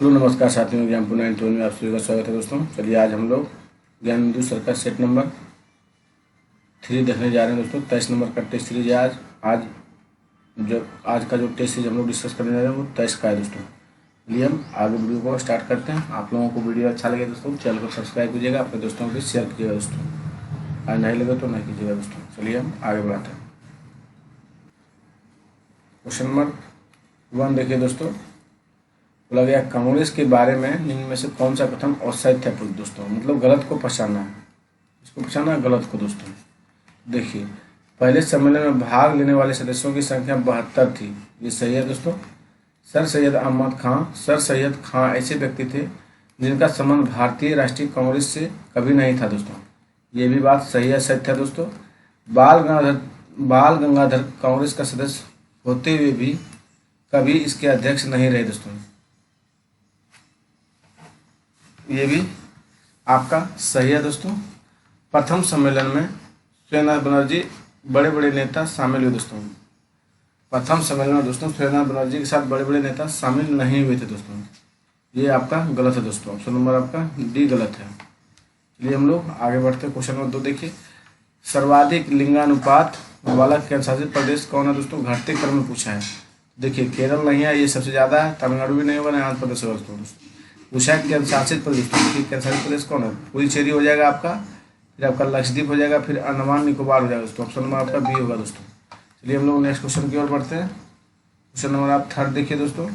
Hello नमस्कार साथियों, ज्ञान पूर्ण टोन में आप सभी का स्वागत है दोस्तों। चलिए आज हम लोग ज्ञान बिंदु सर्कल सेट नंबर 3 देखने जा रहे हैं दोस्तों। 23 नंबर का टेस्ट सीरीज है। आज का जो टेस्ट सीरीज हम लोग डिस्कस करने जा रहे हैं वो 23 का है दोस्तों। चलिए हम आगे वीडियो को स्टार्ट करते हैं। आप लोगों को वीडियो अच्छा लगे दोस्तों चैनल को सब्सक्राइब कीजिएगा, अपने दोस्तों को शेयर कीजिएगा दोस्तों। आज नहीं लगे तो नहीं कीजिएगा दोस्तों। चलिए हम आगे बढ़ाते हैं। क्वेश्चन नंबर 1 देखिए दोस्तों। बोला गया कांग्रेस के बारे में इनमें से कौन सा कथन असत्य है दोस्तों। मतलब गलत को पहचानना है, इसको पहचानना है गलत को दोस्तों। देखिए पहले सम्मेलन में भाग लेने वाले सदस्यों की संख्या 72 थी, ये सही है दोस्तों। सर सैयद अहमद खां ऐसे व्यक्ति थे जिनका संबंध भारतीय राष्ट्रीय कांग्रेस से कभी नहीं था दोस्तों, ये भी बात सही है, सत्य है दोस्तों। बाल गंगाधर कांग्रेस का सदस्य होते हुए भी कभी इसके अध्यक्ष नहीं रहे दोस्तों, ये भी आपका सही है दोस्तों। प्रथम सम्मेलन में सुरेंद्र बनर्जी बड़े बड़े नेता शामिल हुए दोस्तों। प्रथम सम्मेलन में दोस्तों सुरेंद्र बनर्जी के साथ बड़े बड़े नेता शामिल नहीं हुए थे दोस्तों, ये आपका गलत है दोस्तों। ऑप्शन नंबर आपका डी गलत है। चलिए हम लोग आगे बढ़ते हैं। क्वेश्चन नंबर 2 देखिए। सर्वाधिक लिंगानुपात वाला केंद्र शासित प्रदेश कौन है दोस्तों। घटते क्रम में पूछा है। देखिए केरल नहीं है, ये सबसे ज़्यादा है। तमिलनाडु भी नहीं होगा, नहीं आंध्र प्रदेश होगा दोस्तों। पूछा है केंद्र शासित प्रदेश। केंद्र शासित प्रदेश कौन है। पुडुचेरी हो जाएगा आपका, फिर आपका लक्षद्वीप हो जाएगा, फिर अंडमान निकोबार हो जाएगा दोस्तों। ऑप्शन नंबर आपका बी होगा दोस्तों। चलिए हम लोग नेक्स्ट क्वेश्चन की ओर बढ़ते हैं। क्वेश्चन नंबर आप 3 देखिए दोस्तों।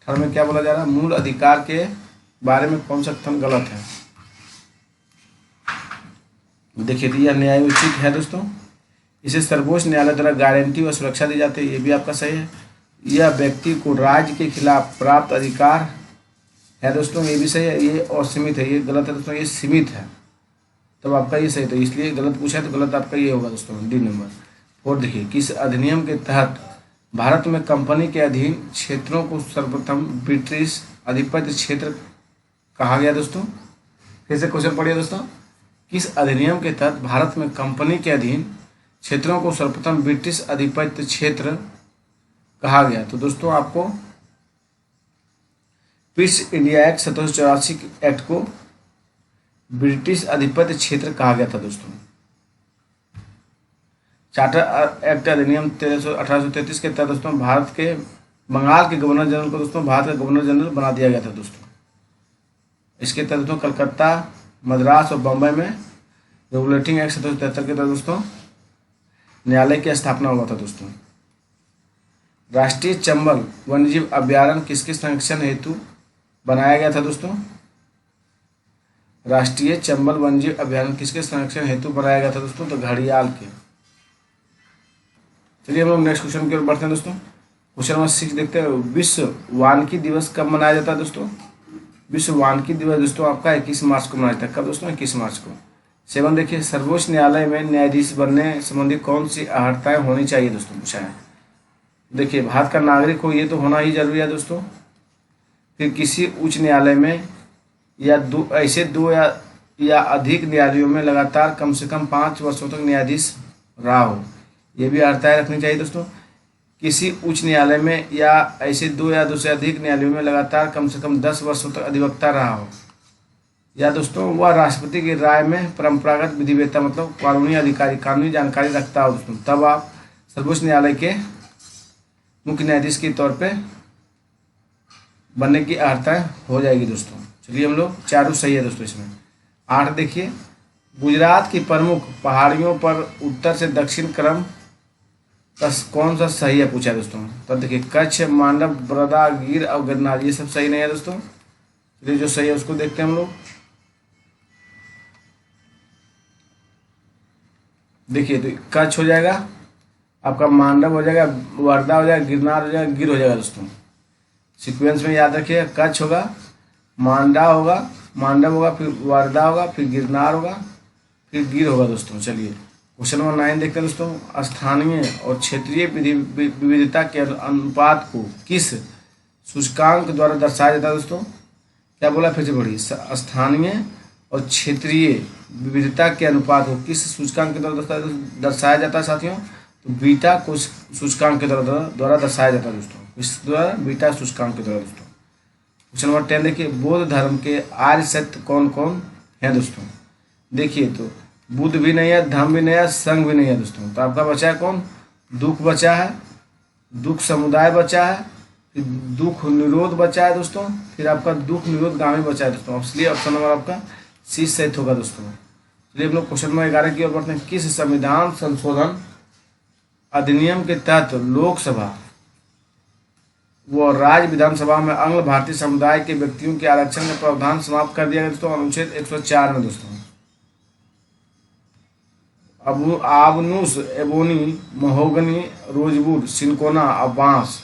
3 में क्या बोला जा रहा है। मूल अधिकार के बारे में कौन सा कथन गलत है। देखिए यह न्यायोचित है दोस्तों, इसे सर्वोच्च न्यायालय द्वारा गारंटी व सुरक्षा दी जाती है, ये भी आपका सही है। यह व्यक्ति को राज्य के खिलाफ प्राप्त अधिकार है दोस्तों, ये भी सही है। ये असीमित है, ये गलत है दोस्तों, ये सीमित है, तब आपका ये सही। तो इसलिए गलत पूछा है तो गलत आपका ये होगा दोस्तों, डी नंबर। और देखिए किस अधिनियम के तहत भारत में कंपनी के अधीन क्षेत्रों को सर्वप्रथम ब्रिटिश आधिपत्य क्षेत्र कहा गया दोस्तों। फिर से क्वेश्चन पढ़िए दोस्तों। किस अधिनियम के तहत भारत में कंपनी के अधीन क्षेत्रों को सर्वप्रथम ब्रिटिश आधिपत्य क्षेत्र कहा गया। तो दोस्तों आपको ईस्ट इंडिया एक्ट 1784 एक्ट को ब्रिटिश आधिपत्य क्षेत्र कहा गया था दोस्तों। चार्टर एक्ट अधिनियम 1833 के तहत दोस्तों भारत के बंगाल के गवर्नर जनरल को दोस्तों भारत का गवर्नर जनरल बना दिया गया था दोस्तों। इसके तहत दोस्तों कलकत्ता, मद्रास और बम्बई में रेगुलेटिंग एक्ट 1773 के तहत दोस्तों न्यायालय की स्थापना हुआ था दोस्तों। राष्ट्रीय चंबल वन्यजीव अभ्यारण्य किसके संरक्षण हेतु बनाया गया था दोस्तों। राष्ट्रीय चंबल वन्यजीव अभ्यारण्य किसके संरक्षण हेतु बनाया गया था दोस्तों। तो घड़ियाल के। चलिए हम लोग नेक्स्ट क्वेश्चन की ओर बढ़ते हैं दोस्तों। क्वेश्चन नंबर 6 देखते हैं। विश्व वानिकी दिवस कब मनाया जाता है दोस्तों। विश्व वानिकी दिवस दोस्तों आपका 21 मार्च को मनाया जाता है। कब दोस्तों 21 मार्च को। 7 देखिए। सर्वोच्च न्यायालय में न्यायाधीश बनने संबंधी कौन सी अर्हताएं होनी चाहिए दोस्तों पूछा है। देखिए भारत का नागरिक हो, ये तो होना ही जरूरी है दोस्तों। फिर किसी उच्च न्यायालय में या दो या अधिक न्यायालयों में लगातार कम से कम 5 वर्षों तक न्यायाधीश रहा हो, ये भी अर्हताएं रखनी चाहिए दोस्तों। किसी उच्च न्यायालय में या ऐसे 2 या 2 से अधिक न्यायालयों में लगातार कम से कम 10 वर्षों तक अधिवक्ता रहा हो, या दोस्तों वह राष्ट्रपति की राय में परंपरागत विधिवेत्ता मतलब कानूनी जानकारी रखता हो दोस्तों, तब आप सर्वोच्च न्यायालय के मुख्य न्यायाधीश के तौर पे बनने की अर्हताएं हो जाएगी दोस्तों। चलिए हम लोग चारों सही है दोस्तों। इसमें 8 देखिए। गुजरात की प्रमुख पहाड़ियों पर उत्तर से दक्षिण क्रम का कौन सा सही है पूछा है दोस्तों। तो देखिए कच्छ, मांडव, बरदा, गिर और गिरनार, ये सब सही नहीं है दोस्तों। चलिए जो सही है उसको देखते हैं हम लोग। देखिए तो कच्छ हो जाएगा आपका, मांडव हो जाएगा, वर्धा हो जाएगा, गिरनार हो जाएगा, गिर हो जाएगा दोस्तों। सीक्वेंस में याद रखिए कच्छ होगा, मांडव होगा, फिर वर्धा होगा, फिर गिरनार होगा, फिर गिर होगा दोस्तों। चलिए क्वेश्चन नंबर 9 देखते हैं दोस्तों। स्थानीय और क्षेत्रीय विविधता के अनुपात को किस सूचकांक द्वारा दर्शाया जाता है दोस्तों। क्या बोला फिर से पढ़िए। स्थानीय और क्षेत्रीय विविधता के अनुपात को किस सूचकांक के द्वारा दर्शाया जाता है साथियों। तो बीटा को सूचकांक के द्वारा दर्शाया जाता है दोस्तों। इस द्वारा बीटा सूचकांक के द्वारा दोस्तों। क्वेश्चन नंबर 10 देखिए, बौद्ध धर्म के आर्य सत्य कौन कौन है दोस्तों। देखिए तो बुद्ध भी नहीं है, धम्म भी नहीं है, संघ भी नहीं है दोस्तों। तो आपका बचा है कौन, दुख बचा है, दुख समुदाय बचा है, फिर दुख निरोध बचा है दोस्तों, फिर आपका दुख निरोध गामी बचा है दोस्तों। इसलिए ऑप्शन नंबर आपका सी सही होगा दोस्तों। चलिए हम लोग क्वेश्चन नंबर 11 की ओर बढ़ते हैं। किस संविधान संशोधन अधिनियम के तहत लोकसभा व राज्य विधानसभा में अंग्ल भारतीय समुदाय के व्यक्तियों के आरक्षण का प्रावधान समाप्त कर दिया गया दोस्तों, अनुच्छेद 104 में दोस्तों। आबनूस, एबोनी, महोगनी, रोजवुड, सिनकोना और बांस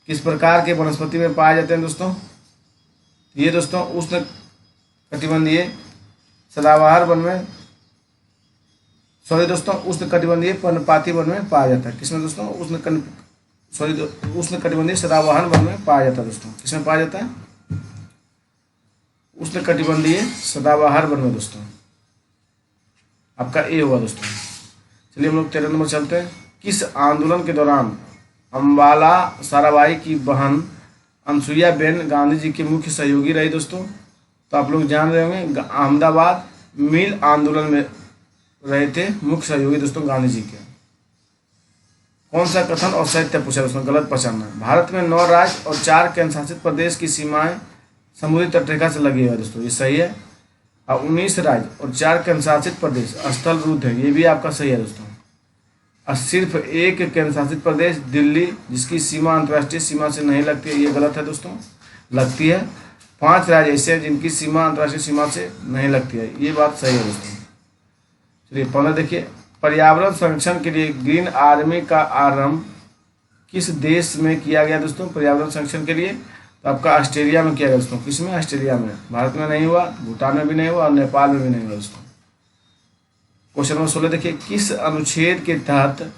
किस प्रकार के वनस्पति में पाए जाते हैं दोस्तों। ये दोस्तों उष्ण कटिबंधीय सदाबहार वन में, सॉरी दोस्तों, उष्ण कटिबंधीय पर्णपाती वन में पाया जाता है। किसमें दोस्तों, उष्ण कटिबंधीय सदाबहार वन में पाया जाता है दोस्तों। किसमें पाया जाता है, उष्ण कटिबंधीय सदाबहार वन में दोस्तों। आपका ए हुआ दोस्तों। चलिए हम लोग 13 नंबर चलते हैं। किस आंदोलन के दौरान अम्बाला साराभाई की बहन अनसुईया बेन गांधी जी की मुख्य सहयोगी रही दोस्तों। तो आप लोग जान रहे होंगे, अहमदाबाद मिल आंदोलन में रहे थे मुख्य सहयोगी दोस्तों गांधी जी के। कौन सा कथन और सत्य पूछा दोस्तों, गलत पहचानना। भारत में 9 राज्य और 4 केंद्र शासित प्रदेश की सीमाएं समुद्री तटरेखा से लगी है दोस्तों, ये सही है। और 19 राज्य और 4 केंद्र शासित प्रदेश स्थल रुद्ध है, ये भी आपका सही है दोस्तों। और सिर्फ एक केंद्र शासित प्रदेश दिल्ली, जिसकी सीमा अंतर्राष्ट्रीय सीमा से नहीं लगती है, ये गलत है दोस्तों, लगती है। 5 राज्य ऐसे हैं जिनकी सीमा अंतर्राष्ट्रीय सीमा से नहीं लगती है, ये बात सही है दोस्तों। चलिए 15 देखिए, पर्यावरण संरक्षण के लिए ग्रीन आर्मी का आरंभ किस देश में किया गया दोस्तों। पर्यावरण संरक्षण के लिए तो आपका ऑस्ट्रेलिया में किया गया दोस्तों। किसमें, ऑस्ट्रेलिया में। भारत में नहीं हुआ, भूटान में भी नहीं हुआ और नेपाल में भी नहीं हुआ दोस्तों। क्वेश्चन नंबर 16 देखिए, किस अनुच्छेद के तहत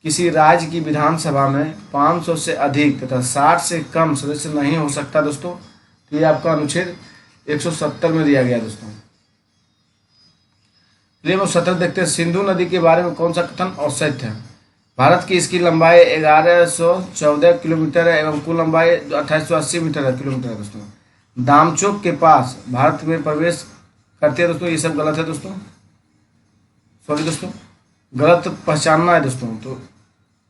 किसी राज्य की विधानसभा में 500 से अधिक तथा 60 से कम सदस्य नहीं हो सकता दोस्तों। तो ये आपका अनुच्छेद 170 में दिया गया दोस्तों। चलिए हम 17 देखते हैं। सिंधु नदी के बारे में कौन सा कथन और सत्य है। भारत की इसकी लंबाई 1114 किलोमीटर है एवं कुल लंबाई 2880 मीटर किलोमीटर है दोस्तों। दामचोक के पास भारत में प्रवेश करती है दोस्तों, ये सब गलत है दोस्तों, सॉरी दोस्तों, गलत पहचानना है दोस्तों। तो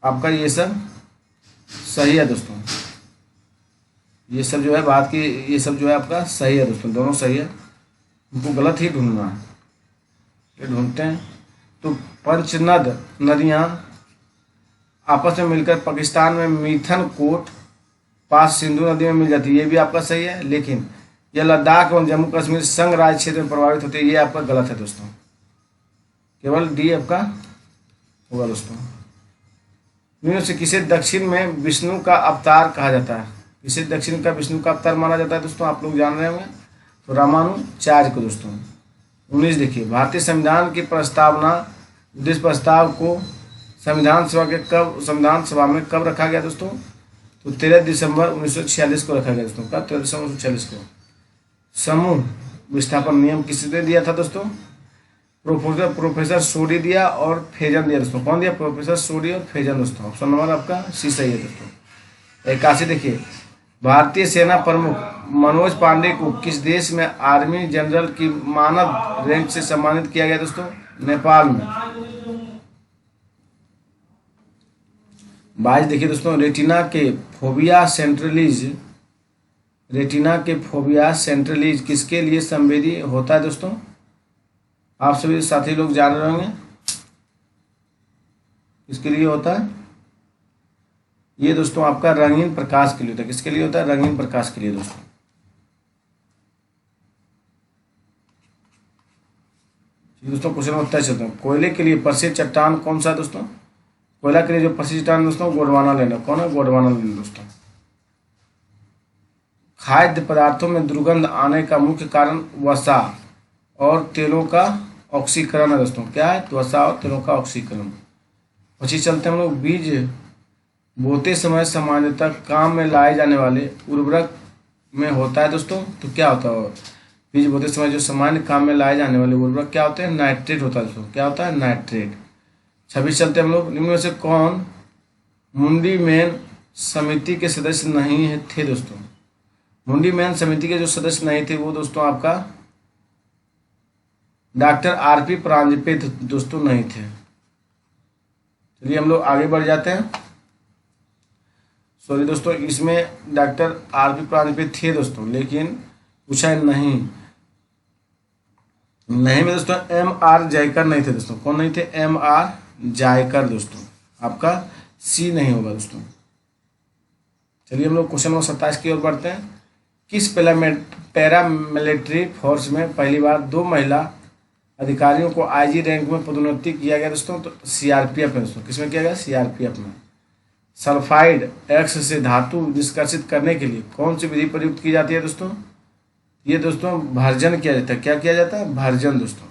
आपका ये सब सही है दोस्तों, ये सब जो है बात की, ये सब जो है आपका सही है दोस्तों, दोनों सही है, उनको गलत ही ढूंढना है, ये ढूंढते हैं। तो पंचनद नदियाँ आपस में मिलकर पाकिस्तान में मिथन कोट पास सिंधु नदी में मिल जाती है, ये भी आपका सही है। लेकिन यह लद्दाख एवं जम्मू कश्मीर संघ राज्य क्षेत्र में प्रभावित होती है, ये आपका गलत है दोस्तों, केवल डी आपका होगा दोस्तों। निम्न से किसे दक्षिण में विष्णु का अवतार कहा जाता है। किसे दक्षिण का विष्णु का अवतार माना जाता है दोस्तों, आप लोग जान रहे होंगे, तो रामानुजाचार्य को दोस्तों। 19 देखिए, भारतीय संविधान की प्रस्तावना उद्देश्य प्रस्ताव को संविधान सभा में कब रखा गया दोस्तों। तो 13 दिसंबर 1946 को रखा गया दोस्तों। कब, 13 दिसंबर 1946 को। समूह विस्थापन नियम किसने दिया था दोस्तों। प्रोफेसर सोडी दिया और फेजन दिया दोस्तों। कौन दिया, प्रोफेसर सोडी और फेजन दोस्तों। ऑप्शन नंबर आपका सी सही है दोस्तों। 81 देखिए, भारतीय सेना प्रमुख मनोज पांडे को किस देश में आर्मी जनरल की मानद रैंक से सम्मानित किया गया दोस्तों। नेपाल में। 22 देखिए दोस्तों, रेटिना के फोबिया सेंट्रलीज किसके लिए संवेदी होता है दोस्तों। आप सभी साथी लोग जान रहे होंगे किसके लिए होता है। ये दोस्तों आपका रंगीन प्रकाश के लिए होता है। किसके लिए होता है, रंगीन प्रकाश के लिए दोस्तों। दोस्तों क्वेश्चन नंबर 23 चलते हैं। कोयले के लिए प्रसिद्ध चट्टान कौन सा है दोस्तों। कोयला के लिए जो प्रसिद्ध चट्टान दोस्तों, गोंडवाना लेना। कौन है, गोंडवाना लेना दोस्तों। खाद्य पदार्थों में दुर्गंध आने का मुख्य कारण वसा और तेलों का ऑक्सीकरण है दोस्तों। क्या है, वसा और तेलों का ऑक्सीकरण। પછી चलते हैं हम लोग, बीज बोते समय सामान्यतः काम में लाए जाने वाले उर्वरक में होता है दोस्तों। तो क्या होता है, बीज बोते समय जो सामान्य काम में लाए जाने वाले उर्वरक क्या होते हैं, नाइट्रेट होता है दोस्तों। क्या होता है, नाइट्रेट। 26 चलते हैं हम लोग, निम्न में से कौन मुंडी मैन समिति के सदस्य नहीं थे दोस्तों। मुंडी मैन समिति के जो सदस्य नहीं थे वो दोस्तों आपका डॉक्टर आरपी परांजपे दोस्तों नहीं थे। चलिए हम लोग आगे बढ़ जाते हैं। सॉरी दोस्तों, इसमें डॉक्टर आरपी परांजपे थे दोस्तों, लेकिन पूछा नहीं में दोस्तों एम आर जयकर नहीं थे दोस्तों। कौन नहीं थे? एम आर जयकर दोस्तों, आपका सी नहीं होगा दोस्तों। चलिए हम लोग क्वेश्चन नंबर 27 की ओर बढ़ते हैं। किस पैरामिलिट्री फोर्स में पहली बार 2 महिला अधिकारियों को आईजी रैंक में पदोन्नति किया गया दोस्तों? तो सीआरपीएफ में दोस्तों। किसमें किया गया? सीआरपीएफ में। सल्फाइड एक्स से धातु निष्कासित करने के लिए कौन सी विधि प्रयुक्त की जाती है दोस्तों? ये दोस्तों भर्जन किया जाता है। क्या किया जाता है? भर्जन दोस्तों।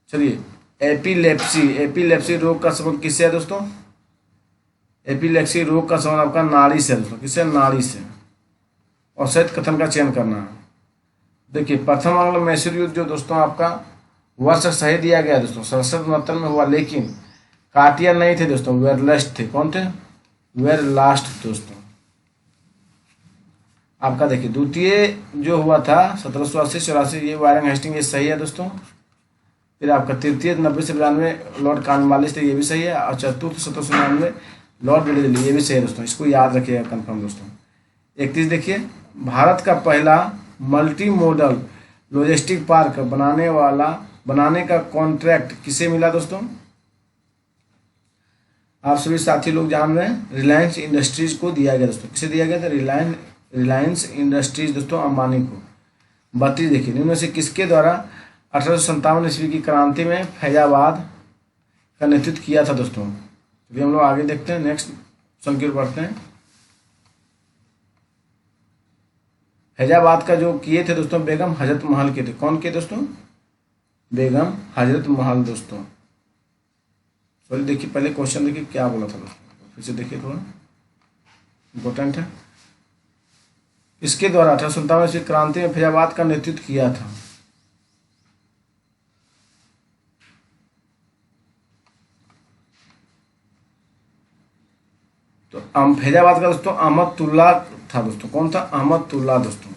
चलिए, एपिलेप्सी रोग का संबंध किससे है दोस्तों? एपिलेप्सी रोग का संबंध आपका नाड़ी से दोस्तों। किससे? नाड़ी से। और सहित कथन का चयन करना है। देखिए, प्रथम आंग्लो मैसूर युद्ध जो दोस्तों आपका वर्ष सही दिया गया दोस्तों 67 में हुआ, लेकिन काटिया नहीं थे दोस्तों, वेरलास्ट थे। कौन थे? वेरलास्ट दोस्तों। आपका देखिए द्वितीय जो हुआ था 1780-84, ये वायरिंग हेस्टिंग, ये सही है दोस्तों। फिर आपका तृतीय 90 से 92 लॉर्ड कॉर्नवालिस थे, ये भी सही है। और चतुर्थ 1799 लॉर्ड वेलेस्ली, ये भी सही है दोस्तों। इसको याद रखिएगा कंफर्म दोस्तों। 31 देखिए, भारत का पहला मल्टी मॉडल लॉजिस्टिक पार्क बनाने का कॉन्ट्रैक्ट किसे मिला दोस्तों? आप सभी साथी लोग जान रहे हैं, रिलायंस इंडस्ट्रीज को दिया गया दोस्तों। किसे दिया गया था? रिलायंस इंडस्ट्रीज दोस्तों, अंबानी को। 32 देखिए, इनमें से किसके द्वारा 1857 ईस्वी की क्रांति में फैजाबाद का नेतृत्व किया था दोस्तों? चलिए हम लोग आगे देखते हैं, नेक्स्ट क्वेश्चन की ओर बढ़ते हैं। फैजाबाद का जो किए थे दोस्तों बेगम हजरत महल के थे। कौन के दोस्तों? बेगम हजरत महल दोस्तों। सॉरी देखिए, पहले क्वेश्चन देखिए क्या बोला था दोस्तों, फिर से देखिए, थोड़ा इंपॉर्टेंट है। इसके द्वारा 1857 ईस्वी क्रांति में फैजाबाद का नेतृत्व किया था। तो फैजाबाद का दोस्तों अहमदुल्ला था दोस्तों। कौन था? अहमदुल्ला दोस्तों।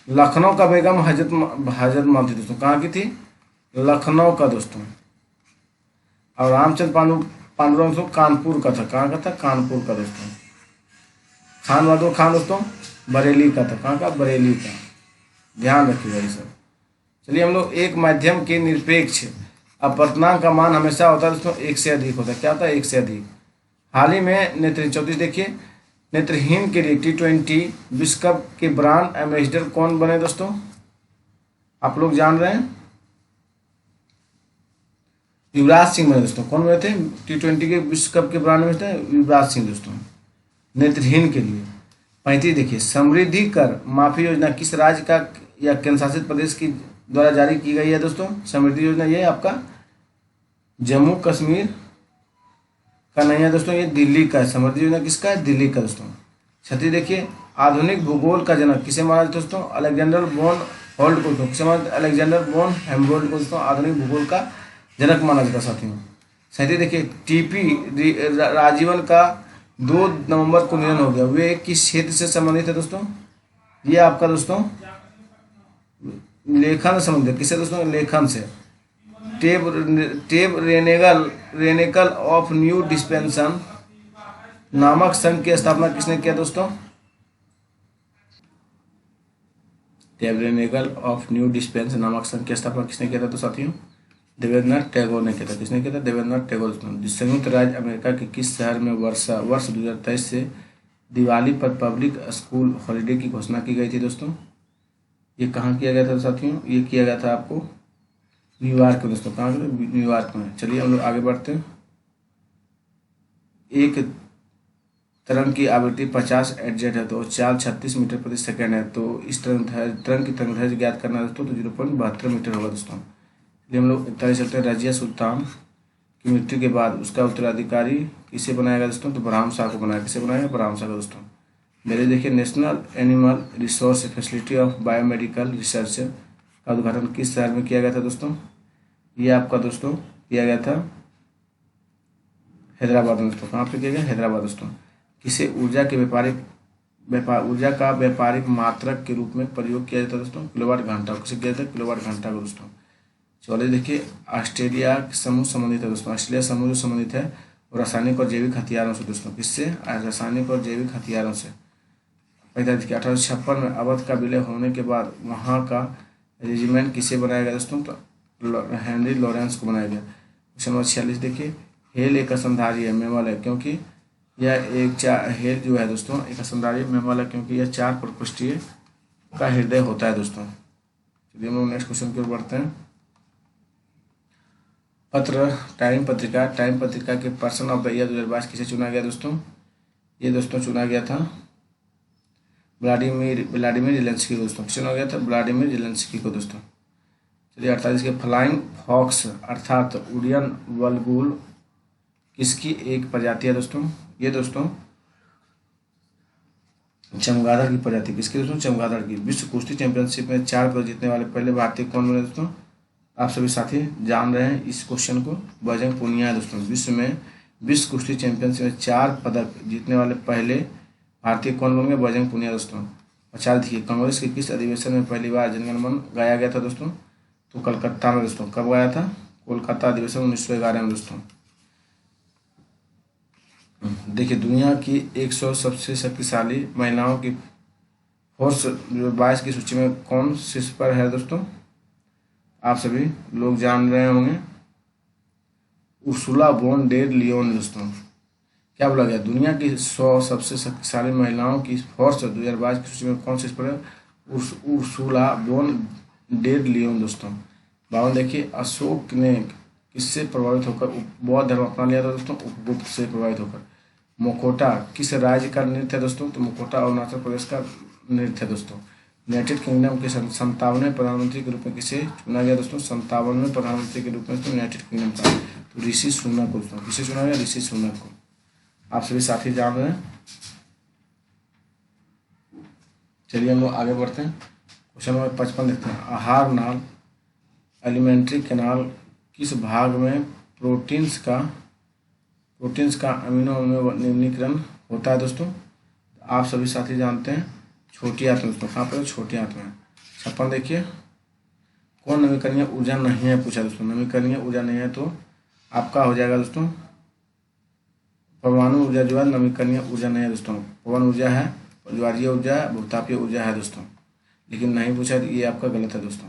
लखनऊ का बेगम हजरत महल थी दोस्तों। कहाँ की थी? लखनऊ का दोस्तों। और रामचंद्र पांडुरंग दोस्तों कानपुर का था। कहाँ का था? कानपुर का दोस्तों। खान बहादुर खान दोस्तों बरेली का था। कहाँ का? बरेली का। ध्यान रखिएगा ये सब। चलिए हम लोग एक माध्यम के निरपेक्ष अपवर्तनांक का मान हमेशा होता है दोस्तों 1 से अधिक होता है। क्या होता है? 1 से अधिक। हाल ही में नेत्रहीन 34 देखिए, नेत्रहीन के लिए T20 विश्व कप के ब्रांड एम्बेसडर कौन बने दोस्तों? आप लोग जान रहे हैं, युवराज सिंह बने दोस्तों। कौन बने थे? T20 के विश्व कप के ब्रांड एम्बेसडर युवराज सिंह दोस्तों, नेत्रहीन के लिए। 35 देखिए, समृद्धि कर माफी योजना किस राज्य का या केंद्र शासित प्रदेश की द्वारा जारी की गई है दोस्तों? समृद्धि योजना ये आपका जम्मू कश्मीर का नहीं है दोस्तों, ये दिल्ली का है। समृद्धि योजना किसका है? दिल्ली का दोस्तों। 36 देखिए, आधुनिक भूगोल का जनक किसे माना जाता है दोस्तों? अलेक्जेंडर बोन होल्ड को दोस्तों। किसे माना? अलेक्जेंडर बोन हेम्बोल्ड को दोस्तों आधुनिक भूगोल का जनक माना जाता है साथियों। 37 देखिए, टीपी राजीवन का 2 नवंबर को निधन हो गया। वे किस क्षेत्र से संबंधित है दोस्तों? ये आपका दोस्तों लेखन से संबंधित। किससे दोस्तों? लेखन से। टेब रेनेकल ऑफ न्यू डिस्पेंसन नामक संघ की स्थापना किसने किया दोस्तों? टेब रेनेकल ऑफ न्यू डिस्पेंसन नामक संघ की स्थापना किसने किया था तो साथियों? देवेंद्रनाथ टैगोर ने किया था। किसने किया था? देवेंद्रनाथ टैगोर। संयुक्त राज्य अमेरिका के किस शहर में वर्ष 2023 से दिवाली पर पब्लिक स्कूल हॉलीडे की घोषणा की गई थी दोस्तों? ये कहाँ किया गया था साथियों? ये किया गया था आपको न्यूयॉर्क में दोस्तों। कहाँ? न्यूयॉर्क में। चलिए हम लोग आगे बढ़ते हैं। एक तरंग की आवृत्ति 50 Hz है तो चाल 36 मीटर प्रति सेकंड है। तो इस तरंग की तरंगदैर्घ्य ज्ञात करना है दोस्तों, तो 0.72 मीटर होगा दोस्तों। चलिए हम लोग 41 चलते हैं। रजिया सुल्तान की मृत्यु के बाद उसका उत्तराधिकारी किसे बनाया गया दोस्तों? तो बरहाम शाह को बनाया। किसे बनाया? बरहाम शाह को दोस्तों। मेरे देखिए, national animal resource facility of biomedical research का उद्घाटन किस शहर में किया गया था दोस्तों? ये आपका दोस्तों किया गया था हैदराबाद में दोस्तों। कहाँ पे किया गया? हैदराबाद दोस्तों। किसे ऊर्जा के व्यापारिक ऊर्जा का व्यापारिक मात्रक के रूप में प्रयोग किया जाता है दोस्तों, किलोवाट घंटा। किसे किया जाता है? किलोवाट घंटा को दोस्तों। चलिए देखिए, ऑस्ट्रेलिया समूह संबंधित है दोस्तों। ऑस्ट्रेलिया समूह जो संबंधित है वो रासायनिक और जैविक हथियारों से दोस्तों। किससे? रासायनिक और जैविक हथियारों से। देखिए 1856 में अवध का विलय होने के बाद वहाँ का रेजिमेंट किसे बनाया गया दोस्तों? तो हेनरी लॉरेंस को बनाया गया। क्वेश्चन नंबर 46 देखिए, हेल एक स्तनधारी है, मेमल है, क्योंकि यह हेल जो है दोस्तों एक स्तनधारी मेमल है क्योंकि यह 4 प्रकोष्ठीय का हृदय होता है दोस्तों। चलिए हम लोग नेक्स्ट क्वेश्चन की ओर बढ़ते हैं। पत्र टाइम पत्रिका के पर्सन ऑफ द ईयर 2022 किसे चुना गया दोस्तों? ये दोस्तों चुना गया था व्लादिमीर जेलेंस्की को दोस्तों। किसे चुना गया था? व्लादिमीर जेलेंस्की को दोस्तों। चलिए 48 के फ्लाइंग फॉक्स अर्थात उड़ियन बलगुल किसकी एक प्रजाति है दोस्तों? ये दोस्तों चमगादड़ की प्रजाति। किसकी दोस्तों? चमगादड़ की। विश्व कुश्ती चैंपियनशिप में 4 पदक जीतने वाले पहले भारतीय कौन बने दोस्तों? आप सभी साथी जान रहे हैं इस क्वेश्चन को, बजरंग पुनिया है दोस्तों। विश्व कुश्ती चैंपियनशिप में 4 पदक जीतने वाले पहले भारतीय कौन बन गए? बजरंग पुनिया दोस्तों। 50 देखिए, कांग्रेस के किस अधिवेशन में पहली बार जनगण मन गाया गया था दोस्तों? तो कलकत्ता में दोस्तों। कब गाया था? कोलकाता अधिवेशन 1911 में दोस्तों। देखिए, दुनिया की 100 सबसे शक्तिशाली महिलाओं की फोर्स 22 की सूची में कौन शीर्ष पर है दोस्तों? आप सभी लोग जान रहे होंगे, उर्सुला वॉन डेर लियोन दोस्तों। क्या बोला गया? दुनिया की 100 सबसे शक्तिशाली महिलाओं की फोर्स 2022 की सूची में कौन शीर्ष पर है? उर्सुला वॉन डेर लियोन दोस्तों। 52 देखिए, अशोक ने किससे प्रभावित होकर बौद्ध धर्म अपना लिया था दोस्तों? उपगुप्त से प्रभावित होकर। मुखौटा किस राज्य का नृत्य है दोस्तों? तो मुखौटा अरुणाचल प्रदेश का नृत्य है दोस्तों। यूनाइटेड किंगडम के 57वें प्रधानमंत्री के रूप में किसे चुना गया दोस्तों? 57वें प्रधानमंत्री के रूप में यूनाइटेड किंगडम का तो ऋषि सुनक को दोस्तों। किसे चुना गया? ऋषि सुनक को। आप सभी साथी जान रहे हैं। चलिए हम लोग आगे बढ़ते हैं। क्वेश्चन नंबर 55 देखते हैं। आहार नाल एलिमेंट्री कैनाल किस भाग में प्रोटीन्स का अमीनो में निम्नीकरण होता है दोस्तों? आप सभी साथी जानते हैं छोटी आंत में दोस्तों। कहाँ पर? छोटी आंत में। 56 देखिए, कौन नवीकरणीय ऊर्जा नहीं है पूछा दोस्तों। नवीकरणीय ऊर्जा नहीं है तो आपका हो जाएगा दोस्तों परमाणु ऊर्जा जो है नवीकरणीय ऊर्जा नहीं है दोस्तों। पवन ऊर्जा है, ज्वारीय ऊर्जा है, भूतापीय ऊर्जा है दोस्तों। लेकिन नहीं पूछा, ये आपका गलत है दोस्तों।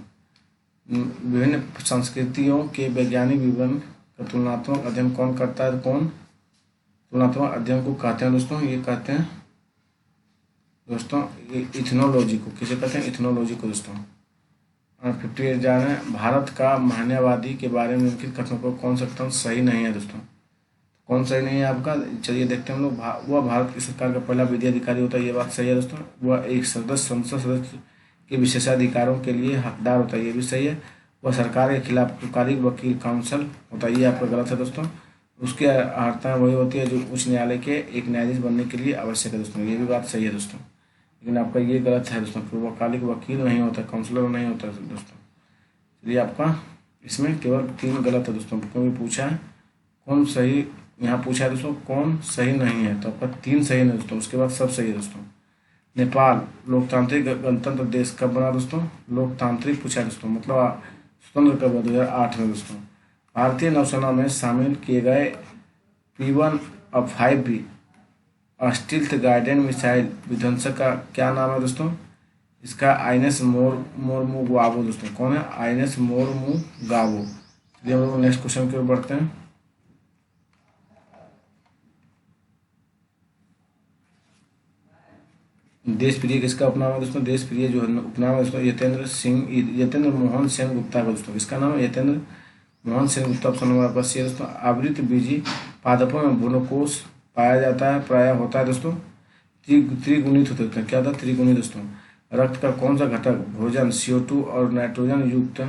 विभिन्न संस्कृतियों के वैज्ञानिक विवरण का तुलनात्मक अध्ययन कौन करता है? तुलनात्मक अध्ययन को कहते हैं दोस्तों, ये कहते हैं दोस्तों इथनोलॉजी को। किसे कहते हैं? इथनोलॉजी को दोस्तों। 58 जा रहे हैं। भारत का महान्यावादी के बारे में निम्नलिखित कथनों को कौन सा कथन सही नहीं है दोस्तों? कौन सही नहीं है आपका? चलिए देखते हैं हम लोग। वह भारत की सरकार का पहला विधि अधिकारी होता है, ये बात सही है दोस्तों। वह एक संसद सदस्य के विशेषाधिकारों के लिए हकदार होता है, ये भी सही है। वह सरकार के खिलाफ कार्यकारी वकील काउंसिल होता है, ये आपका गलत है दोस्तों। उसकी अर्हता वही होती है जो उच्च न्यायालय के एक न्यायाधीश बनने के लिए आवश्यक है दोस्तों, ये भी बात सही है दोस्तों। लेकिन आपका ये गलत है दोस्तों, पूर्वकालिक वकील नहीं होता, काउंसलर नहीं होता दोस्तों। चलिए आपका इसमें केवल 3 गलत है दोस्तों, क्योंकि पूछा है कौन सही, यहाँ पूछा है दोस्तों कौन सही नहीं है, तो आपका 3 सही है दोस्तों, उसके बाद सब सही है दोस्तों। नेपाल लोकतांत्रिक गणतंत्र देश कब बना दोस्तों? लोकतांत्रिक पूछा है दोस्तों, मतलब स्वतंत्र कब? 2008 में दोस्तों। भारतीय नौसेना में शामिल किए गए P1 और 5B स्टील्थ गाइडेड मिसाइल विध्वंसक का क्या नाम है दोस्तों? इसका आईएनएस मोरमुगावो दोस्तों। कौन है? आईएनएस मोरमुगावो। चलिए हम लोग नेक्स्ट क्वेश्चन की ओर बढ़ते हैं। देश प्रिय किसका उपनाम है दोस्तों? देश प्रिय जो है उपनाम है दोस्तों यतेंद्र मोहन सेन गुप्ता का दोस्तों। किसका नाम है? यतेंद्र मोहन सेन गुप्ता। ऑप्शन नंबर आपका सी है दोस्तों। आवृत बीजी पादपों में भ्रूणकोष पाया जाता है, प्राय होता है दोस्तों त्रिगुणित होता है। क्या होता है? त्रिगुणित दोस्तों। रक्त का कौन सा घटक भोजन CO2 और नाइट्रोजन युक्त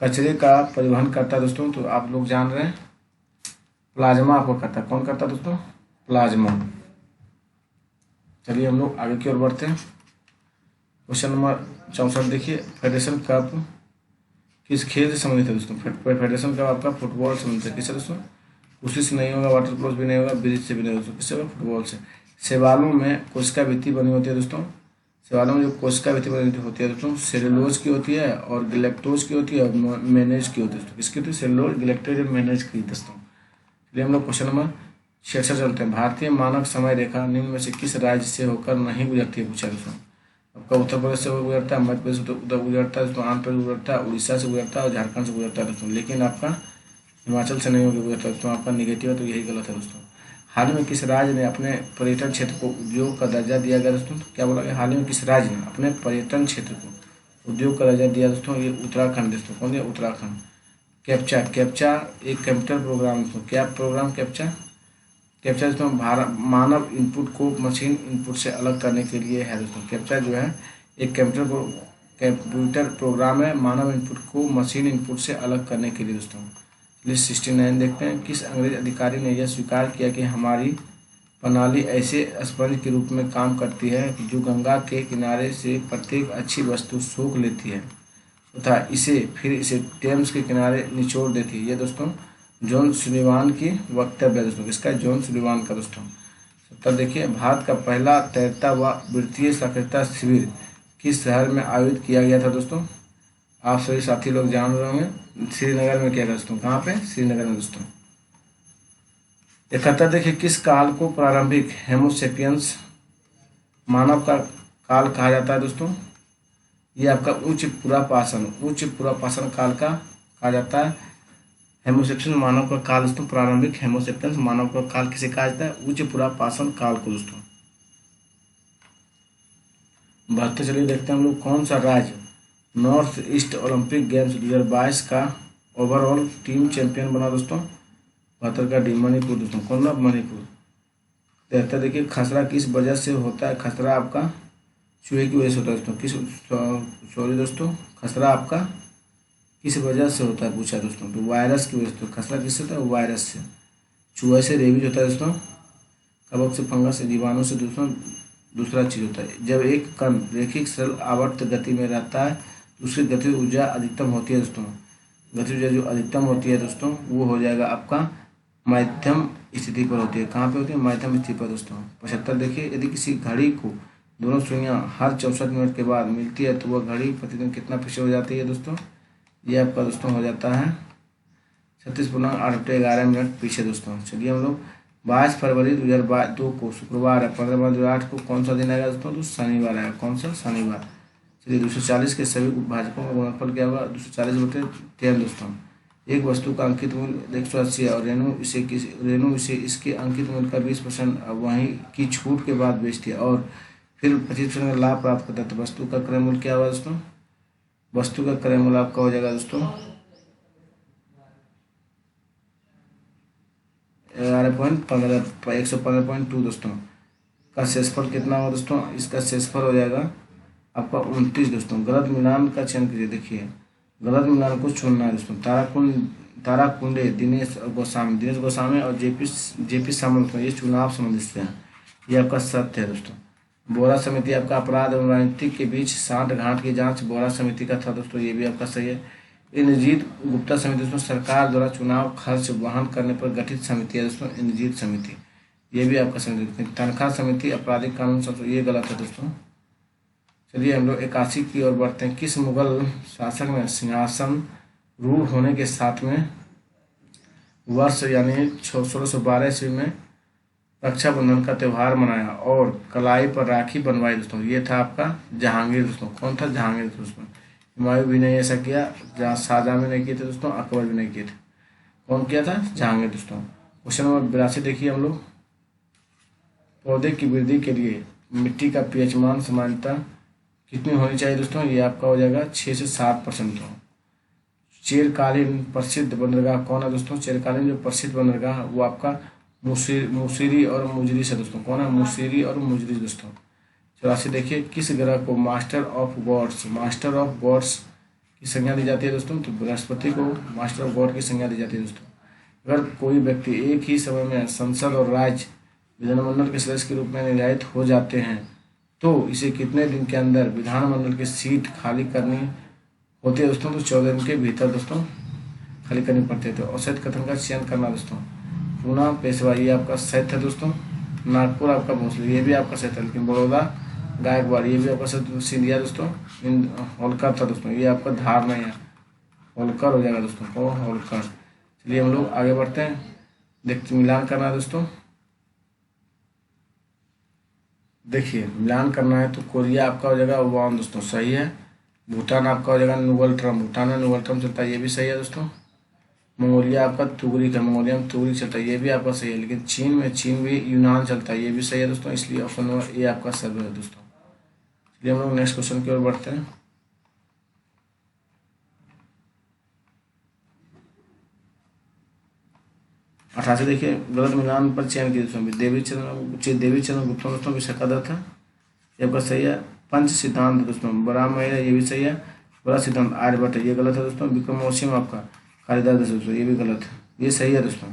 कचरे का परिवहन करता है दोस्तों? तो आप लोग जान रहे हैं प्लाज्मा आपको करता है। कौन करता है दोस्तों? प्लाज्मा। चलिए हम लोग आगे की ओर बढ़ते हैं। क्वेश्चन नंबर 64 देखिए, फेडरेशन कप किस खेल से संबंधित है दोस्तों? फेडरेशन कप आपका फुटबॉल से संबंधित है। किससे दोस्तों? कुश्ती से नहीं होगा, वाटर पोलो भी नहीं होगा, ब्रिज से भी नहीं दोस्तों। किससे होगा? फुटबॉल से। शैवालों में कोशिका भित्ति बनी होती है दोस्तों। शैवालों में जो कोशिका भित्ति बनी होती है दोस्तों, सेलुलोज की होती है और गिलेक्टोज की होती है और मैनेज की होती है दोस्तों। किसकी होती है? सेलुलोज, गिलेक्टोज और मैनेज की दोस्तों। चलिए हम लोग क्वेश्चन नंबर 66 चलते हैं। भारतीय मानक समय रेखा निम्न में से किस राज्य से होकर नहीं गुजरती है, पूछा दोस्तों। आपका उत्तर प्रदेश से गुजरता है, मध्य प्रदेश से गुजरता है दोस्तों, आंध्र प्रदेश गुजरता है, उड़ीसा से गुजरता है और झारखंड से गुजरता है दोस्तों। लेकिन आपका हिमाचल से नहीं होकर गुजरता दोस्तों। आपका निगेटिव है तो यही गलत है दोस्तों। हाल ही में किस राज्य ने अपने पर्यटन क्षेत्र को उद्योग का दर्जा दिया गया दोस्तों? तो क्या बोला गया? हाल ही में किस राज्य ने अपने पर्यटन क्षेत्र को उद्योग का दर्जा दिया दोस्तों? ये उत्तराखंड दोस्तों। कौन दिया? उत्तराखंड। कैप्चा, कैप्चा एक कंप्यूटर प्रोग्राम दोस्तों। क्या प्रोग्राम? कैप्चा। कैप्चा दोस्तों मानव इनपुट को मशीन इनपुट से अलग करने के लिए है दोस्तों। कैप्चा जो है एक कंप्यूटर प्रोग्राम है, मानव इनपुट को मशीन इनपुट से अलग करने के लिए दोस्तों। लिस्ट 69 देखते हैं। किस अंग्रेज अधिकारी ने यह स्वीकार किया कि हमारी प्रणाली ऐसे स्पंज के रूप में काम करती है कि जो गंगा के किनारे से प्रत्येक अच्छी वस्तु सोख लेती है तथा इसे टेम्स के किनारे निचोड़ देती है? ये दोस्तों जॉन सुलिवान की वक्तव्य है दोस्तों। किसका? जॉन सुलिवान का दोस्तों। 70 देखिए। भारत का पहला तैरता व वृत्तीय साक्षरता शिविर किस शहर में आयोजित किया गया था दोस्तों? आप सभी साथी लोग जान रहे होंगे, श्रीनगर में किया गया दोस्तों। कहाँ पे? श्रीनगर में दोस्तों। 71 देखिए। किस काल को प्रारंभिक होमोसेपियंस मानव का काल कहा जाता है दोस्तों? ये आपका उच्च पुरापाषाण काल का कहा जाता है। होमोसेपियंस मानव का काल दोस्तों, प्रारंभिक होमोसेपियंस मानव का काल किसे कहा जाता है? उच्च पुरापाषाण काल को दोस्तों। 72 चलिए देखते हैं हम लोग। कौन सा राज्य नॉर्थ ईस्ट ओलंपिक गेम्स 2022 का ओवरऑल टीम चैंपियन बना दोस्तों? 72 का डी मणिपुर दोस्तों। कौन ना? मणिपुर। 73 देखिए। खसरा किस वजह से होता है? खसरा आपका चूहे की वजह से होता है दोस्तों। सॉरी दोस्तों, खसरा आपका किस वजह से होता है पूछा दोस्तों? तो वायरस की वजह से। तो खसरा किससे होता है? वायरस से। चूहे से रेबीज होता है दोस्तों। कवक से, फंगस से, जीवाणु से दोस्तों दूसरा चीज होता है। जब एक कण रेखिक सरल आवर्त गति में रहता है तो उसकी गति ऊर्जा अधिकतम होती है दोस्तों। गति ऊर्जा जो अधिकतम होती है दोस्तों वो हो जाएगा आपका मध्यम स्थिति पर होती है। कहाँ पे होती है? मध्यम स्थिति पर दोस्तों। 75 देखिए। यदि किसी घड़ी को दोनों सुइयां हर 64 मिनट के बाद मिलती है तो वह घड़ी प्रतिदिन कितना पीछे हो जाती है दोस्तों? ये आपका दोस्तों हो जाता है 36.8 पीछे दोस्तों। चलिए हम लोग 22 फरवरी 2022 को शुक्रवार है, 15 मार्च 2008 को कौन सा दिन आएगा दोस्तों? तो शनिवार आएगा। कौन सा? शनिवार। चलिए 240 के सभी भाजकों का गुणनफल क्या होगा? 240/10 दोस्तों। एक वस्तु का अंकित मूल्य 180 है और रेनू इसे इसके अंकित मूल्य का 20% वहीं की छूट के बाद बेचती है और फिर 25% का लाभ प्राप्त करता है। तो वस्तु का क्रय मूल्य क्या होगा दोस्तों? वस्तु का क्रय मूल्य आपका हो जाएगा दोस्तों 115.2 दोस्तों। का शेषफल कितना होगा दोस्तों? इसका शेषफल हो जाएगा आपका 29 दोस्तों। गलत मिलान का चयन कीजिए। देखिए गलत मिलान को चुनना है दोस्तों। ताराकुंडे दिनेश गोस्वामी और जेपी सामंत ये चुनाव संबंधित हैं। ये आपका सत्य है दोस्तों। बोरा समिति आपका अपराध एवं राजनीतिक के बीच सांठ गांठ की जांच बोरा समिति का था दोस्तों। ये भी आपका सही है। इंद्रजीत गुप्ता समिति दोस्तों सरकार द्वारा चुनाव खर्च वहन करने पर गठित समिति है दोस्तों, इंद्रजीत समिति। ये भी आपका समिति। तनख्वाह समिति आपराधिक कानून संशोधन, ये गलत है दोस्तों। चलिए हम लोग 81 की ओर बढ़ते हैं। किस मुगल शासक ने सिंहासन रूढ़ होने के साथ में वर्ष यानी 1612 ईस्वी में रक्षाबंधन का त्यौहार मनाया और कलाई पर राखी बनवाई दोस्तों? ये था आपका जहांगीर दोस्तों। कौन था? जहांगीर दोस्तों। हुमायूं भी नहीं ऐसा किया, जहाँ शाहजहां भी नहीं किए थे दोस्तों, अकबर भी नहीं किए थे। कौन किया था? जहांगीर दोस्तों। क्वेश्चन नंबर 82 देखिए हम लोग। पौधे की वृद्धि के लिए मिट्टी का पीएच मान सामान्यतः कितनी होनी चाहिए दोस्तों? ये आपका हो जाएगा 6 से 7%। चिरकालीन प्रसिद्ध बंदरगाह कौन है दोस्तों? चिरकालीन जो प्रसिद्ध बंदरगाह वो आपका मुसीरी और मुजरी से दोस्तों। कौन है? मुसीरी और मुजरी दोस्तों। 84 देखिए। किस ग्रह को मास्टर ऑफ गॉड्स की संज्ञा दी जाती है दोस्तों? तो बृहस्पति को मास्टर ऑफ गॉड की संज्ञा दी जाती है दोस्तों। अगर कोई व्यक्ति एक ही समय में संसद और राज्य विधानमंडल के सदस्य के रूप में निर्धारित हो जाते हैं तो इसे कितने दिन के अंदर विधानमंडल की सीट खाली करनी होती है दोस्तों? तो 14 दिन के भीतर दोस्तों खाली करनी पड़ती है। तो असैध कथन का चयन करना दोस्तों। पूना पेशवा, ये आपका सैथ है दोस्तों। नागपुर आपका भोसले, ये भी आपका सही था। लेकिन बड़ौदा गायकवाड़, ये भी आपका सही। सिंधिया दोस्तों होलकर था दोस्तों, ये आपका धार नहीं है, होलकर हो जाएगा दोस्तों, को होलकर। चलिए हम लोग आगे बढ़ते हैं, देखते मिलान करना है दोस्तों। देखिए मिलान करना है तो कोरिया आपका हो जाएगा वान दोस्तों, सही है। भूटान आपका हो जाएगा नुगल ट्रम, भूटान में नुगल ट्रम चलता है, ये भी सही है दोस्तों। मंगोलिया आपका तुगरिक है, मंगोलिया में तुगरिक चलता है, ये भी आपका सही है। लेकिन चीन भी यूनान चलता है, ये भी सही है दोस्तों। इसलिए ऑप्शन नंबर ए आपका सही है दोस्तों। चलिए हम लोग नेक्स्ट क्वेश्चन की ओर बढ़ते हैं। 88 देखिए गलत मिलान पर चयन किए दोस्तों, देवी चरण गुप्ता दोस्तों की शकादत था, ये आपका सही है। पंच सिद्धांत दोस्तों बरामय है, ये भी सही है। बड़ा सिद्धांत आर्यभट्ट है, ये गलत है दोस्तों। विक्रमोर्वशीय आपका कालिदास दोस्तों, ये भी गलत है, ये सही है दोस्तों।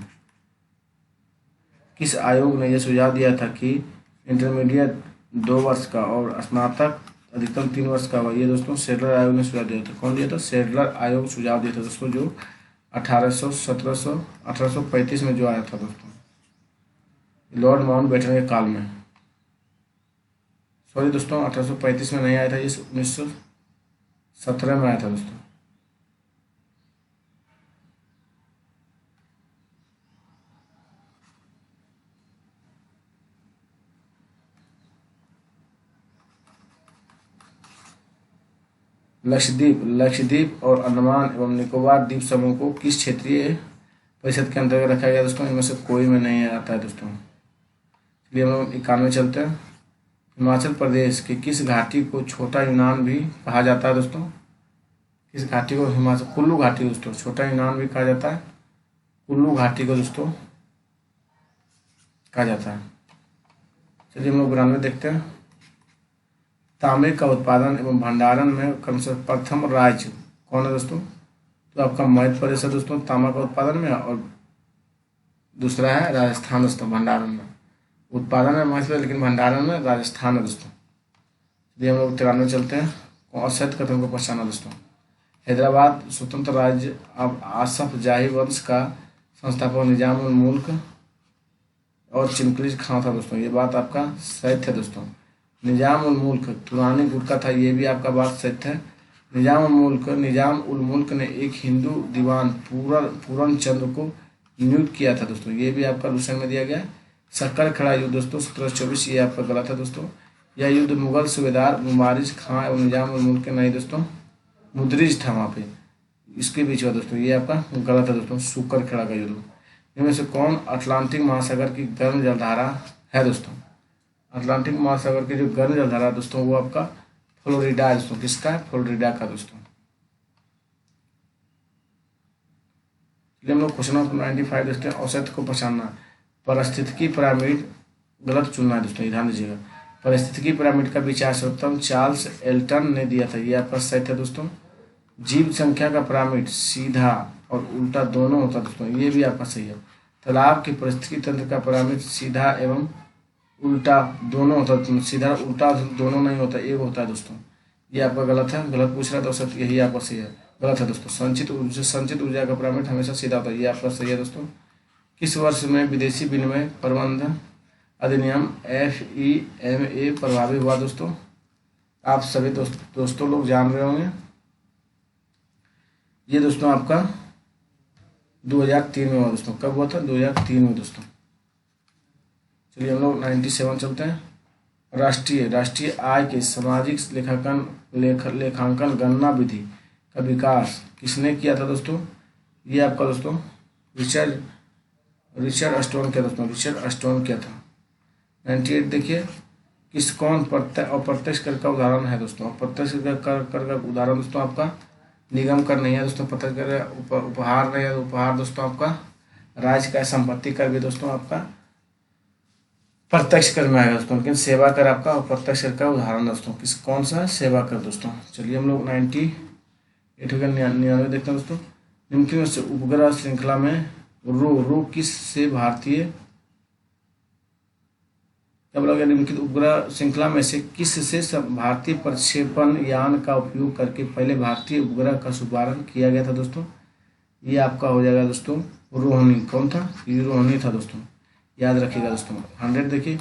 किस आयोग ने यह सुझाव दिया था कि इंटरमीडिएट 2 वर्ष का और स्नातक अधिकतम 3 वर्ष का हुआ? ये दोस्तों सेडलर आयोग ने सुझाव दिया था। कौन दिया था? सेडलर आयोग सुझाव दिया था दोस्तों, जो 1835 में जो आया था दोस्तों, लॉर्ड माउंटबेटन के काल में। सॉरी दोस्तों 1835 में नहीं आया था, ये 1917 में आया था दोस्तों। लक्षद्वीप और अंडमान एवं निकोबार द्वीप समूह को किस क्षेत्रीय परिषद के अंतर्गत रखा गया दोस्तों? इनमें से कोई में नहीं आता है दोस्तों। चलिए हम लोग 91 चलते हैं। हिमाचल प्रदेश की किस घाटी को छोटा यूनान भी कहा जाता है दोस्तों? किस घाटी को? हिमाचल कुल्लू घाटी दोस्तों, छोटा यूनान भी कहा जाता है, कुल्लू घाटी को दोस्तों कहा जाता है। चलिए हम लोग 92 देखते हैं। तांबे का उत्पादन एवं भंडारण में कम से प्रथम राज्य कौन है दोस्तों? तो आपका मध्य प्रदेश है दोस्तों तांबा का उत्पादन में, और दूसरा है राजस्थान दोस्तों भंडारण में। उत्पादन है मध्य प्रदेश, लेकिन भंडारण में राजस्थान है दोस्तों। चलिए हम लोग 93 चलते हैं। औसत कथन को पहचाना दोस्तों। हैदराबाद स्वतंत्र राज्य अब आसफ जाही वंश का संस्थापक निजाम उल मुल्क और चिनकलीज खां था दोस्तों, ये बात आपका सही है दोस्तों। निजाम उल मुल्क तुरानी गुट का था, ये भी आपका बात सही है। निजाम उल मुल्क ने एक हिंदू दीवान पूरन चंद्र को नियुक्त किया था दोस्तों, ये भी आपका रूसन में दिया गया। सक्कर खड़ा युद्ध दोस्तों 1724, ये आपका गलत है दोस्तों। यह युद्ध मुगल सूबेदार मुबारिज खां एवं निजाम उल मुल्क के नहीं दोस्तों, मुदरिज था वहाँ पे, इसके बीच हुआ दोस्तों, ये आपका गलत है दोस्तों। सुकर खड़ा का युद्ध। इनमें से कौन अटलांटिक महासागर की गर्म जलधारा है दोस्तों? अटलांटिक महासागर की जो गर्म जलधारा दोस्तों वो आपका फ्लोरिडा है दोस्तों। किसका है? फ्लोरिडा का दोस्तों। हम लोग क्वेश्चन नंबर 95 देखते हैं। औसत को पहचानना। परिस्थितिकी पिरामिड गलत चुनना है दोस्तों, ध्यान दीजिएगा। परिस्थितिकी पिरामिड का विचार सर्वप्रथम चार्ल्स एल्टन ने दिया था, ये आपका सही है दोस्तों। जीव संख्या का पिरामिड सीधा और उल्टा दोनों होता है दोस्तों, ये भी आपका सही है। तालाब के परिस्थितिकी तंत्र का पिरामिड सीधा एवं उल्टा दोनों होता है, सीधा उल्टा दोनों नहीं होता, एक होता है दोस्तों, ये आपका गलत है। गलत पूछ रहा है तो औसत यही आपका सही है, गलत है दोस्तों। संचित ऊर्जा का पिरामिड हमेशा सीधा होता है, ये आपका सही है दोस्तों। किस वर्ष में विदेशी विनिमय प्रबंधन अधिनियम FEMA प्रभावी हुआ दोस्तों? आप सभी दोस्तों लोग जान रहे होंगे, ये दोस्तों आपका 2003 में हुआ दोस्तों। कब हुआ था? 2003 में दोस्तों। चलिए हम लोग 97 चलते हैं। राष्ट्रीय आय के सामाजिक लेखांकन गणना विधि का विकास किसने किया था दोस्तों? ये आपका दोस्तों रिचर्ड स्टोन किया दोस्तों, रिचर्ड स्टोन किया था। 98 देखिए। कौन अप्रत्यक्ष कर का उदाहरण है दोस्तों? अप्रत्यक्ष कर का उदाहरण दोस्तों आपका निगम कर नहीं है दोस्तों, प्रत्यक्ष कर उपहार नहीं है, उपहार दोस्तों आपका राज्य का संपत्ति कर भी दोस्तों आपका प्रत्यक्ष कर में आएगा दोस्तों। लेकिन सेवा कर आपका अप्रत्यक्ष कर का उदाहरण दोस्तों। कौन सा है? सेवा कर दोस्तों। चलिए हम लोग 98 हो गया। 99 देखते हैं दोस्तों। निम्नलिखित में से उपग्रह श्रृंखला में रो किस से भारतीय क्या बोला गया? निम्नलिखित उपग्रह श्रृंखला में से किस से भारतीय प्रक्षेपण यान का उपयोग करके पहले भारतीय उपग्रह का शुभारंभ किया गया था दोस्तों? ये आपका हो जाएगा दोस्तों रोहिणी। कौन था? ये रोहिणी था दोस्तों। याद रखिएगा दोस्तों। 100 देखिए,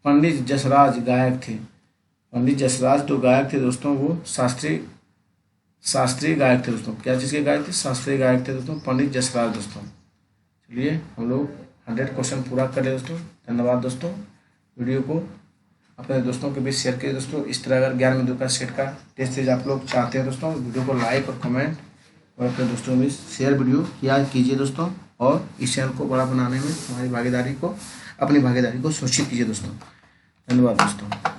पंडित जसराज गायक थे। पंडित जसराज जो गायक थे दोस्तों वो शास्त्रीय गायक थे दोस्तों। क्या चीज़ के गायक थे? शास्त्रीय गायक थे दोस्तों, पंडित जसराज दोस्तों। चलिए हम लोग 100 क्वेश्चन पूरा करें दोस्तों। धन्यवाद दोस्तों। वीडियो को अपने दोस्तों के बीच शेयर करिए दोस्तों। इस तरह अगर 11 बिंदु का सेट का टेस्ट सीरीज आप लोग चाहते हैं दोस्तों, वीडियो को लाइक और कमेंट और अपने दोस्तों के बीच शेयर वीडियो किया कीजिए दोस्तों। और इस चैनल को बड़ा बनाने में अपनी भागीदारी को सुनिश्चित कीजिए दोस्तों। धन्यवाद दोस्तों।